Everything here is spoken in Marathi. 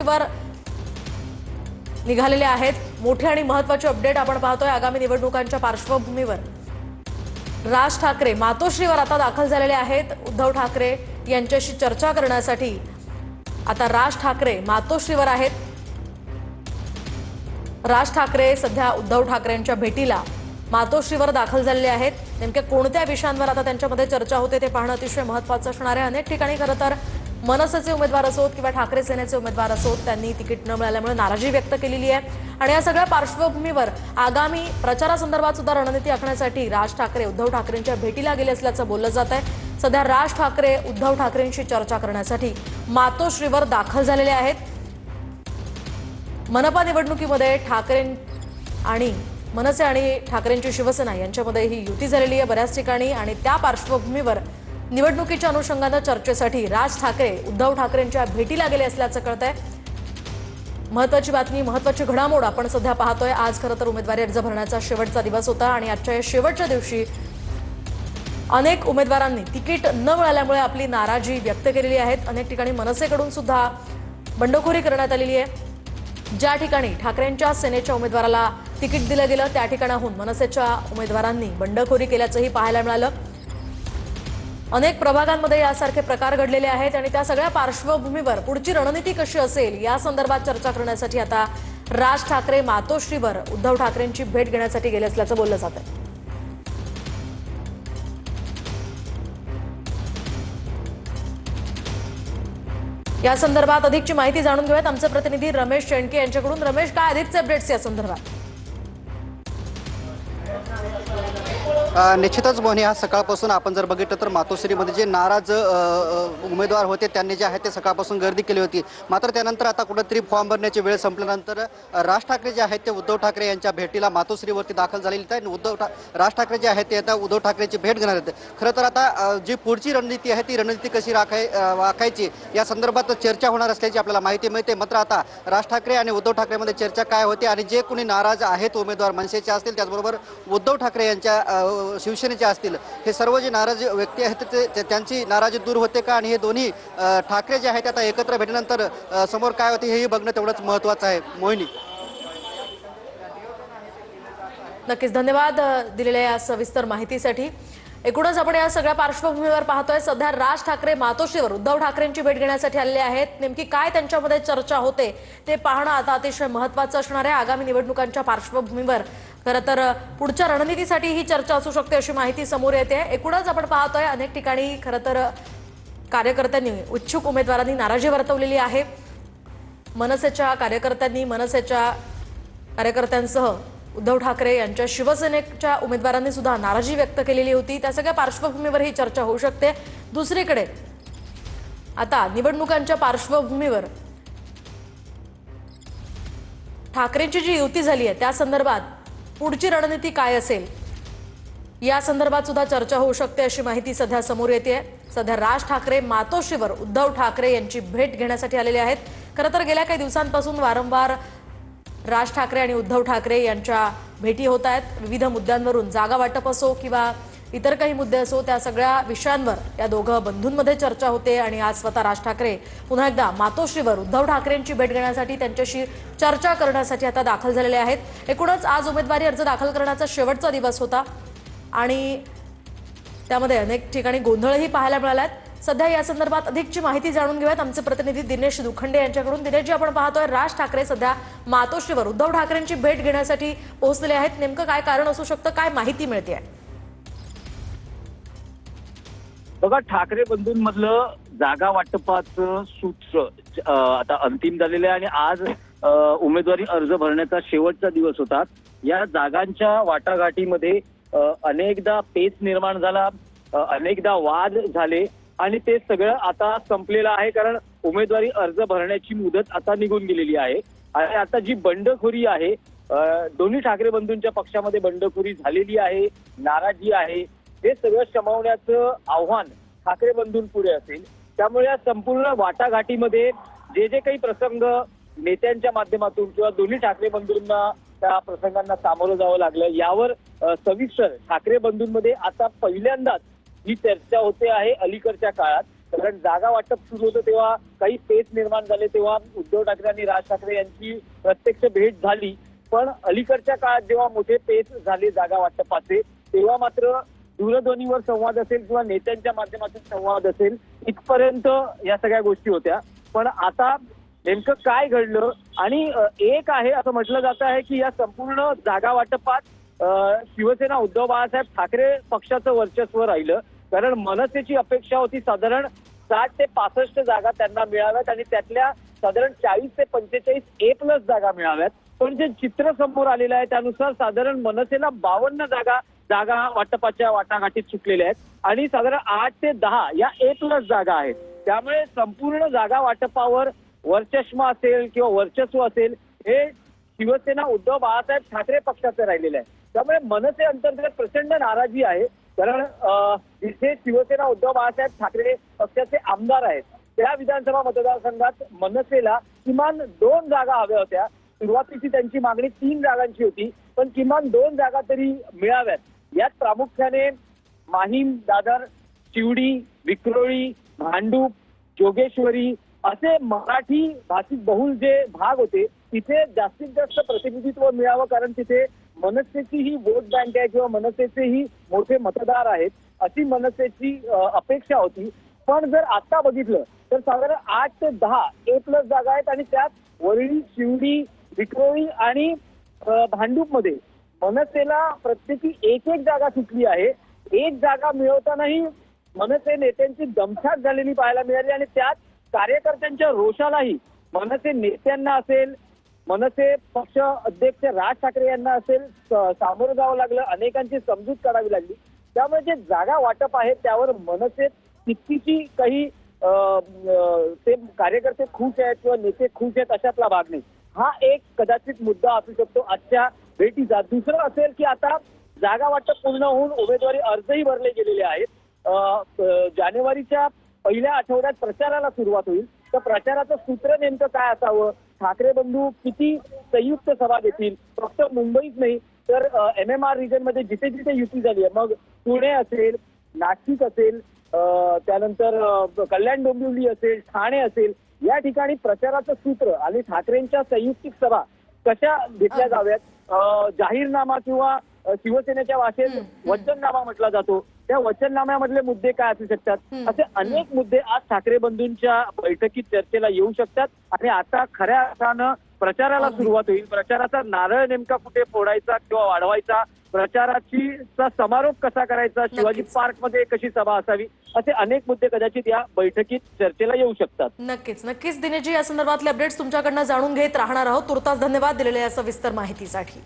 वर निघालेले आहेत। मोठे आणि महत्त्वाचे अपडेट आपण पाहतोय। आगामी निवडणुकांच्या पार्श्वभूमीवर राज ठाकरे मातोश्रीवर आता दाखल झालेले आहेत। उद्धव ठाकरे यांच्याशी चर्चा करण्यासाठी आता राज ठाकरे मातोश्रीवर आहेत। राज ठाकरे सध्या उद्धव ठाकरेंच्या भेटीला मातोश्रीवर दाखल झालेले आहेत। नेमके कोणत्या विषयांवर आता त्यांच्यामध्ये चर्चा होते ते पाहणं अतिशय महत्त्वाचं असणार आहे। अनेक ठिकाणी खरं तर मनसेचे उमेदवार असोत किंवा ठाकरे सेनेचे उमेदवार असोत त्यांनी तिकीट न मिळाल्यामुळे नाराजी व्यक्त केलेली आहे। आणि या सगळ्या पार्श्वभूमीवर आगामी प्रचारासंदर्भात सुद्धा रणनीती आखण्यासाठी राज ठाकरे उद्धव ठाकरेंच्या भेटीला गेले असल्याचं बोललं जात आहे। सध्या राज ठाकरे उद्धव ठाकरेंशी चर्चा करण्यासाठी मातोश्रीवर दाखल झालेले आहेत। मनपा निवडणुकीमध्ये ठाकरे आणि मनसे आणि ठाकरेंची शिवसेना यांच्यामध्ये ही युती झालेली आहे बऱ्याच ठिकाणी। आणि त्या पार्श्वभूमीवर निवडणुकीच्या अनुषंगाने चर्चेसाठी राज ठाकरे उद्धव ठाकरेंच्या भेटीला गेले असल्याचं कळतंय। महत्त्वाची बातमी, महत्त्वाची घडामोड आपण सध्या पाहतोय। आज खरं तर उमेदवारी अर्ज भरण्याचा शेवटचा दिवस होता आणि आजच्या या शेवटच्या दिवशी अनेक उमेदवारांनी तिकीट न मिळाल्यामुळे आपली नाराजी व्यक्त केलेली आहे। अनेक ठिकाणी मनसेकडून सुद्धा बंडखोरी करण्यात आलेली आहे। ज्या ठिकाणी ठाकरेंच्या सेनेच्या उमेदवाराला तिकीट दिलं गेलं त्या ठिकाणाहून मनसेच्या उमेदवारांनी बंडखोरी केल्याचंही पाहायला मिळालं। अनेक प्रभागांमध्ये यासारखे प्रकार घडलेले आहेत आणि त्या सगळ्या पार्श्वभूमीवर पुढची रणनीती कशी असेल या संदर्भात चर्चा करण्यासाठी आता राज ठाकरे मातोश्रीवर उद्धव ठाकरेंची भेट घेण्यासाठी गेले असल्याचं बोललं जात आहे। या संदर्भात अधिकची माहिती जाणून घेऊयात आमचे प्रतिनिधी रमेश शेणके यांच्याकडून। रमेश, काय अधिकचे अपडेट्स या संदर्भात? निश्चितच मोहनी, हा सकाळपासून आपण जर बघितलं तर मातोश्रीमध्ये जे नाराज उमेदवार होते त्यांनी जे आहे ते सकाळपासून गर्दी केली होती। मात्र त्यानंतर आता कुठेतरी फॉर्म भरण्याची वेळ संपल्यानंतर राज ठाकरे जे आहेत ते उद्धव ठाकरे यांच्या भेटीला मातोश्रीवरती दाखल झालेली आहे। राज ठाकरे जे आहेत ते आता उद्धव ठाकरेंची भेट घेणार आहेत। खरं तर आता जी पुढची रणनीती आहे ती रणनीती कशी आखायची या संदर्भात चर्चा होणार असल्याची आपल्याला माहिती मिळते। मात्र आता राज ठाकरे आणि उद्धव ठाकरेमध्ये चर्चा काय होते आणि जे कोणी नाराज आहेत उमेदवार मनसेचे असतील त्याचबरोबर उद्धव ठाकरे यांच्या शिवसेनेचे असतील, हे सर्व जे नाराज व्यक्ती आहेत ते त्यांची नाराजी दूर होते का आणि हे दोन्ही ठाकरे जे आहेत आता एकत्र भेटल्यानंतर समोर काय होते हेही बघणं तेवढंच महत्त्वाचं आहे। मोहिनी, नक्कीच धन्यवाद दिलेल्या या सविस्तर माहितीसाठी। एकूणच आपण या सगळ्या पार्श्वभूमीवर पाहतोय सध्या राज ठाकरे मातोश्रीवर उद्धव ठाकरेंची भेट घेण्यासाठी आलेले आहेत। नेमकी काय त्यांच्यामध्ये चर्चा होते ते पाहणं आता अतिशय महत्त्वाचं असणार आहे। आगामी निवडणुकांच्या पार्श्वभूमीवर खरं तर पुढच्या रणनीतीसाठी ही चर्चा असू शकते अशी माहिती समोर येते। एकूणच आपण पाहतोय अनेक ठिकाणी खरं तर कार्यकर्त्यांनी इच्छुक उमेदवारांनी नाराजी वर्तवलेली आहे। मनसेच्या कार्यकर्त्यांसह उद्धव ठाकरे यांच्या शिवसेनेच्या उमेदवारांनी सुद्धा नाराजी व्यक्त केलेली होती। त्या सगळ्या पार्श्वभूमीवर ही चर्चा होऊ शकते। दुसरीकडे आता निवडणुकांच्या पार्श्वभूमीवर ठाकरेंची जी युती झाली आहे त्या संदर्भात पुढची रणनीती काय असेल या संदर्भात सुद्धा चर्चा होऊ शकते अशी माहिती सध्या समोर येते। सध्या राज ठाकरे मातोश्रीवर उद्धव ठाकरे यांची भेट घेण्यासाठी आलेले आहेत। खरं तर गेल्या काही दिवसांपासून वारंवार राज ठाकरे आणि उद्धव ठाकरे यांच्या भेटी होत आहेत। विविध मुद्द्यांवरून जागा वाटप असो किंवा इतर काही मुद्दे असो त्या सगळ्या विषयांवर या दोघं बंधूंमध्ये चर्चा होते। आणि आज स्वतः राज ठाकरे पुन्हा एकदा मातोश्रीवर उद्धव ठाकरेंची भेट घेण्यासाठी त्यांच्याशी चर्चा करण्यासाठी आता दाखल झालेले आहेत। एकूणच आज उमेदवारी अर्ज दाखल करण्याचा शेवटचा दिवस होता आणि त्यामध्ये अनेक ठिकाणी गोंधळही पाहायला मिळाला आहे। सध्या या संदर्भात अधिकची माहिती जाणून घेऊयात आमचे प्रतिनिधी दिनेश दुखंडे यांच्याकडून। दिनेशजी, आपण पाहतोय राज ठाकरे सध्या मातोश्रीवर उद्धव ठाकरेंची भेट घेण्यासाठी पोहोचलेले आहेत। नेमकं काय कारण असू शकतं, काय माहिती मिळते? बघा, ठाकरे बंधूंमधलं जागा वाटपाचं सूत्र आता अंतिम झालेलं आहे आणि आज उमेदवारी अर्ज भरण्याचा शेवटचा दिवस होता। या जागांच्या वाटाघाटीमध्ये अनेकदा पेच निर्माण झाला, अनेकदा वाद झाले आणि ते सगळं आता संपलेलं आहे। कारण उमेदवारी अर्ज भरण्याची मुदत आता निघून गेलेली आहे आणि आता जी बंडखोरी आहे, दोन्ही ठाकरे बंधूंच्या पक्षामध्ये बंडखोरी झालेली आहे, नाराजी आहे, हे सगळं शमवण्याचं आव्हान ठाकरे बंधूंपुढे असेल। त्यामुळे या संपूर्ण वाटाघाटीमध्ये जे जे काही प्रसंग नेत्यांच्या माध्यमातून किंवा दोन्ही ठाकरे बंधूंना त्या प्रसंगांना सामोरं जावं लागलं यावर सविस्तर ठाकरे बंधूंमध्ये आता पहिल्यांदाच ही चर्चा होते आहे अलीकडच्या काळात। कारण जागा वाटप सुरू होतं तेव्हा काही पेच निर्माण झाले, तेव्हा उद्धव ठाकरे आणि राज ठाकरे यांची प्रत्यक्ष भेट झाली. पण अलीकडच्या काळात जेव्हा मोठे पेच झाले जागा वाटपाचे, तेव्हा मात्र दूरध्वनीवर संवाद असेल किंवा नेत्यांच्या माध्यमातून संवाद असेल, इथपर्यंत या सगळ्या गोष्टी होत्या. पण आता नेमकं काय घडलं, आणि एक आहे असं म्हटलं जात आहे की या संपूर्ण जागा वाटपात शिवसेना उद्धव बाळासाहेब ठाकरे पक्षाचं वर्चस्व राहिलं. कारण मनसेची अपेक्षा होती साधारण 60 ते 65 जागा त्यांना मिळाव्यात आणि त्यातल्या साधारण 40 ते 45 A+ जागा मिळाव्यात. पण जे चित्र समोर आलेलं आहे त्यानुसार साधारण मनसेला 52 जागा वाटपाच्या वाटाघाटीत सुटलेल्या आहेत आणि साधारण 8 ते 10 या A+ जागा आहेत. त्यामुळे संपूर्ण जागा वाटपावर वर्चस्व असेल किंवा वर्चस्व असेल हे शिवसेना उद्धव बाळासाहेब ठाकरे पक्षाचं राहिलेलं आहे. त्यामुळे मनसे अंतर्गत प्रचंड नाराजी आहे. कारण जिथे शिवसेना उद्धव बाळासाहेब ठाकरे पक्षाचे आमदार आहेत त्या विधानसभा मतदारसंघात मनसेला किमान 2 जागा हव्या होत्या. सुरुवातीची त्यांची मागणी 3 जागांची होती, पण किमान 2 जागा तरी मिळाव्यात. यात प्रामुख्याने माहीम, दादर, चिवडी, विक्रोळी, भांडूप, जोगेश्वरी असे मराठी भाषिक बहुल जे भाग होते तिथे जास्तीत जास्त प्रतिनिधित्व मिळावं. कारण तिथे मनसेची ही वोट बँक आहे किंवा मनसेचेही मोठे मतदार आहेत अशी मनसेची अपेक्षा होती. पण जर आता बघितलं तर साधारण 8 ते 10 A+ जागा आहेत आणि त्यात वरळी, शिवडी, विक्रोळी आणि भांडूपमध्ये मनसेला प्रत्येकी एक जागा सुटली आहे. एक जागा मिळवतानाही मनसे नेत्यांची दमछाक झालेली पाहायला मिळाली आणि त्यात कार्यकर्त्यांच्या रोषालाही मनसे नेत्यांना असेल, मनसे पक्ष अध्यक्ष राज ठाकरे यांना असेल सामोरं जावं लागलं. अनेकांची समजूत काढावी लागली. त्यामुळे जे जागा वाटप आहे त्यावर मनसे तितकीची काही ते कार्यकर्ते खुश आहेत किंवा नेते खुश आहेत अशातला भाग नाही. हा एक कदाचित मुद्दा असू शकतो आजच्या भेटीचा. दुसरं असेल की आता जागा वाटप पूर्ण होऊन उमेदवारी अर्जही भरले गेलेले आहेत. जानेवारीच्या पहिल्या आठवड्यात प्रचाराला सुरुवात होईल. तर प्रचाराचं सूत्र नेमकं काय असावं, ठाकरे बंधू किती संयुक्त सभा घेतील, फक्त मुंबईच नाही तर MMR रिजन मध्ये जिथे जिथे युती झाली आहे, मग पुणे असेल, नाशिक असेल, त्यानंतर कल्याण डोंबिवली असेल, ठाणे असेल, या ठिकाणी प्रचाराचं सूत्र आणि ठाकरेंच्या संयुक्तिक सभा कशा घेतल्या जाव्यात, जाहीरनामा किंवा शिवसेनेच्या भाषेत वचननामा म्हटला जातो, त्या वचननाम्यामधले मुद्दे काय असू शकतात, असे अनेक मुद्दे आज ठाकरे बंधूंच्या बैठकीत चर्चेला येऊ शकतात. आणि आता खऱ्या अर्थानं प्रचाराला सुरुवात होईल. प्रचाराचा नारळ नेमका कुठे फोडायचा किंवा वाढवायचा, प्रचाराचा समारोप कसा करायचा, शिवाजी पार्कमध्ये कशी सभा असावी, असे अनेक मुद्दे कदाचित या बैठकीत चर्चेला येऊ शकतात. नक्कीच दिनेशजी, या संदर्भातले अपडेट्स तुमच्याकडनं जाणून घेत राहणार आहोत. तुर्तास धन्यवाद दिलेल्या या सविस्तर माहितीसाठी.